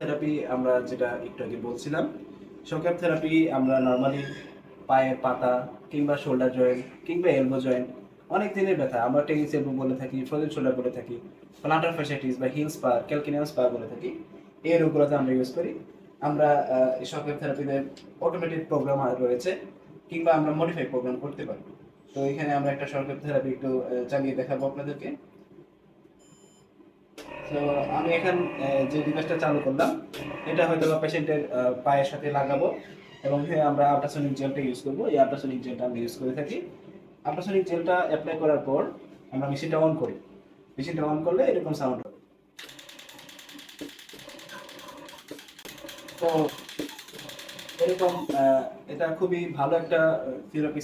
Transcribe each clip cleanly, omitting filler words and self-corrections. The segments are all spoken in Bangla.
থেরাপি আমরা যেটা একটু আগে বলছিলাম, শক ওয়েভ থেরাপি আমরা নরমালি পায়ের পাতা কিংবা শোল্ডার জয়েন্ট কিংবা এলবো জয়েন্ট, অনেক দিনের ব্যথা আমরা টেনিস এলবো বলে থাকি, ফ্রোজেন শোল্ডার বলে থাকি, প্লান্টার ফ্যাসাইটিস বা হিল স্পা, ক্যালকিনিয়াম স্পা বলে থাকি, এই রোগগুলোতে আমরা ইউজ করি। আমরা শক ওয়েভ থেরাপিতে অটোমেটিক প্রোগ্রাম রয়েছে কিংবা আমরা মডিফাই প্রোগ্রাম করতে পারি। তো এখানে আমরা একটা শক ওয়েভ থেরাপি একটু চালিয়ে দেখাবো আপনাদেরকে। তো আমি এখন যে ডিভাইসটা চালু করলাম, এটা হয়তো পেশেন্টের পায়ের সাথে লাগাবো এবং হ্যাঁ আমরা আল্ট্রাসনিক জেলটা ইউজ করবো। এই আল্ট্রাসনিক জেলটা আমরা ইউজ করে থাকি। আল্ট্রাসনিক জেলটা অ্যাপ্লাই করার পর আমরা মেশিনটা অন করি। মেশিনটা অন করলে এরকম সাউন্ড হবে। তো এরকম এটা খুবই ভালো একটা থেরাপি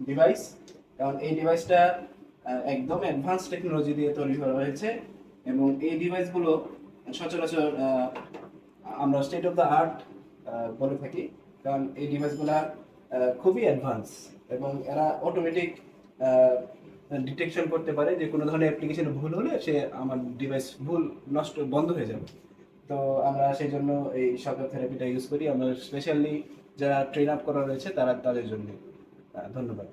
ডিভাইস, কারণ এই ডিভাইসটা একদম অ্যাডভান্স টেকনোলজি দিয়ে তৈরি করা হয়েছে এবং এই ডিভাইসগুলো সচরাচর আমরা স্টেট অফ দ্য আর্ট বলে থাকি, কারণ এই ডিভাইসগুলো খুবই অ্যাডভান্স এবং এরা অটোমেটিক ডিটেকশন করতে পারে যে কোনো ধরনের অ্যাপ্লিকেশন ভুল হলে সে আমার ডিভাইস ভুল নষ্ট বন্ধ হয়ে যাবে। তো আমরা সেই জন্য এই শক থেরাপিটা ইউজ করি, আমরা স্পেশালি যারা ট্রেন আপ করা রয়েছে তাদের জন্য। ধন্যবাদ।